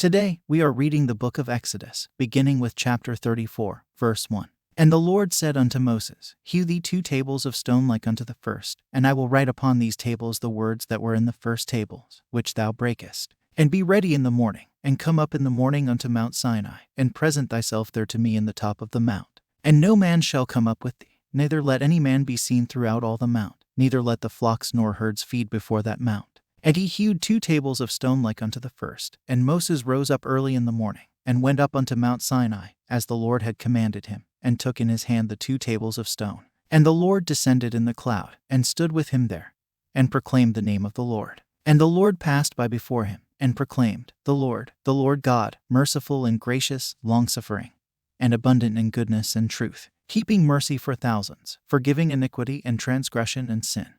Today, we are reading the book of Exodus, beginning with chapter 34, verse 1. And the Lord said unto Moses, Hew thee 2 tables of stone like unto the first, and I will write upon these tables the words that were in the first tables, which thou breakest. And be ready in the morning, and come up in the morning unto Mount Sinai, and present thyself there to me in the top of the mount. And no man shall come up with thee, neither let any man be seen throughout all the mount, neither let the flocks nor herds feed before that mount. And he hewed 2 tables of stone like unto the first. And Moses rose up early in the morning, and went up unto Mount Sinai, as the Lord had commanded him, and took in his hand the 2 tables of stone. And the Lord descended in the cloud, and stood with him there, and proclaimed the name of the Lord. And the Lord passed by before him, and proclaimed, the Lord God, merciful and gracious, longsuffering, and abundant in goodness and truth, keeping mercy for thousands, forgiving iniquity and transgression and sin,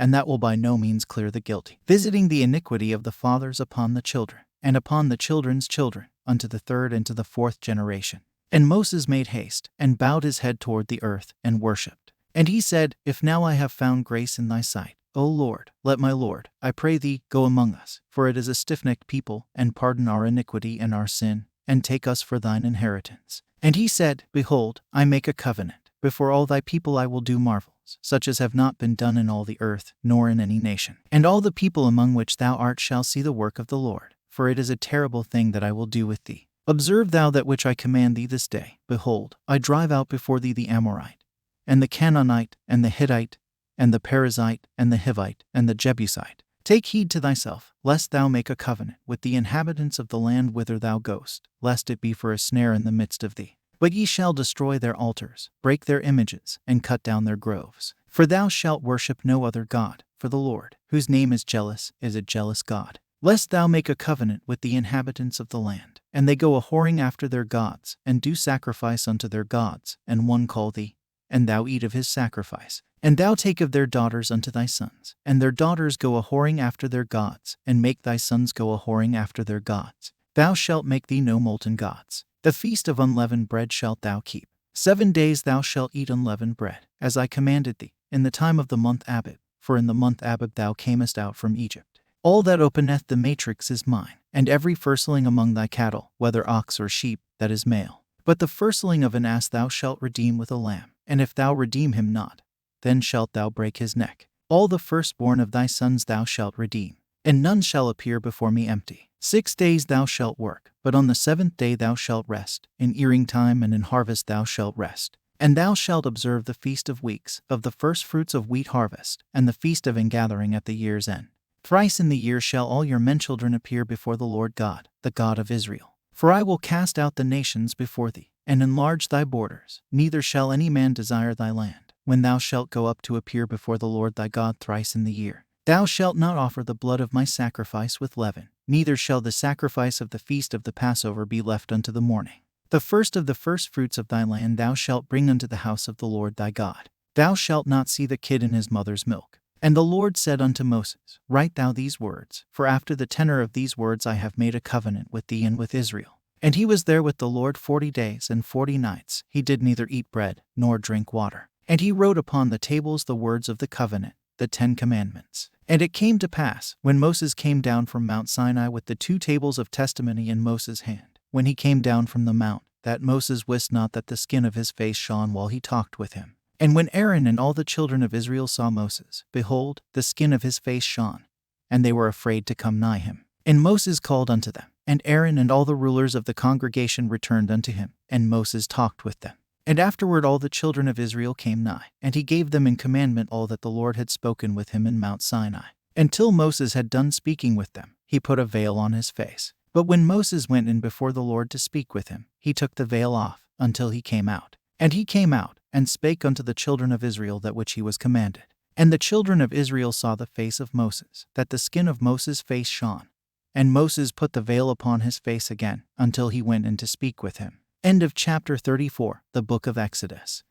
and that will by no means clear the guilty, visiting the iniquity of the fathers upon the children, and upon the children's children, unto the 3rd and to the 4th generation. And Moses made haste, and bowed his head toward the earth, and worshipped. And he said, If now I have found grace in thy sight, O Lord, let my Lord, I pray thee, go among us, for it is a stiff-necked people, and pardon our iniquity and our sin, and take us for thine inheritance. And he said, Behold, I make a covenant. Before all thy people I will do marvels, such as have not been done in all the earth, nor in any nation. And all the people among which thou art shall see the work of the Lord, for it is a terrible thing that I will do with thee. Observe thou that which I command thee this day. Behold, I drive out before thee the Amorite, and the Canaanite, and the Hittite, and the Perizzite, and the Hivite, and the Jebusite. Take heed to thyself, lest thou make a covenant with the inhabitants of the land whither thou goest, lest it be for a snare in the midst of thee. But ye shall destroy their altars, break their images, and cut down their groves. For thou shalt worship no other God, for the Lord, whose name is a jealous God. Lest thou make a covenant with the inhabitants of the land, and they go a-whoring after their gods, and do sacrifice unto their gods, and one call thee, and thou eat of his sacrifice. And thou take of their daughters unto thy sons, and their daughters go a-whoring after their gods, and make thy sons go a-whoring after their gods. Thou shalt make thee no molten gods. The feast of unleavened bread shalt thou keep. 7 days thou shalt eat unleavened bread, as I commanded thee, in the time of the month Abib, for in the month Abib thou camest out from Egypt. All that openeth the matrix is mine, and every firstling among thy cattle, whether ox or sheep, that is male. But the firstling of an ass thou shalt redeem with a lamb, and if thou redeem him not, then shalt thou break his neck. All the firstborn of thy sons thou shalt redeem, and none shall appear before me empty. 6 days thou shalt work, but on the 7th day thou shalt rest. In earing time and in harvest thou shalt rest. And thou shalt observe the feast of weeks, of the firstfruits of wheat harvest, and the feast of ingathering at the year's end. Thrice in the year shall all your menchildren appear before the Lord God, the God of Israel. For I will cast out the nations before thee, and enlarge thy borders, neither shall any man desire thy land, when thou shalt go up to appear before the Lord thy God thrice in the year. Thou shalt not offer the blood of my sacrifice with leaven, neither shall the sacrifice of the feast of the Passover be left unto the morning. The first of the firstfruits of thy land thou shalt bring unto the house of the Lord thy God. Thou shalt not see the kid in his mother's milk. And the Lord said unto Moses, Write thou these words, for after the tenor of these words I have made a covenant with thee and with Israel. And he was there with the Lord 40 days and 40 nights. He did neither eat bread nor drink water. And he wrote upon the tables the words of the covenant, the 10 commandments. And it came to pass, when Moses came down from Mount Sinai with the 2 tables of testimony in Moses' hand, when he came down from the mount, that Moses wist not that the skin of his face shone while he talked with him. And when Aaron and all the children of Israel saw Moses, behold, the skin of his face shone, and they were afraid to come nigh him. And Moses called unto them, and Aaron and all the rulers of the congregation returned unto him, and Moses talked with them. And afterward all the children of Israel came nigh, and he gave them in commandment all that the Lord had spoken with him in Mount Sinai. Until Moses had done speaking with them, he put a veil on his face. But when Moses went in before the Lord to speak with him, he took the veil off, until he came out. And he came out, and spake unto the children of Israel that which he was commanded. And the children of Israel saw the face of Moses, that the skin of Moses' face shone. And Moses put the veil upon his face again, until he went in to speak with him. End of chapter 34, the book of Exodus.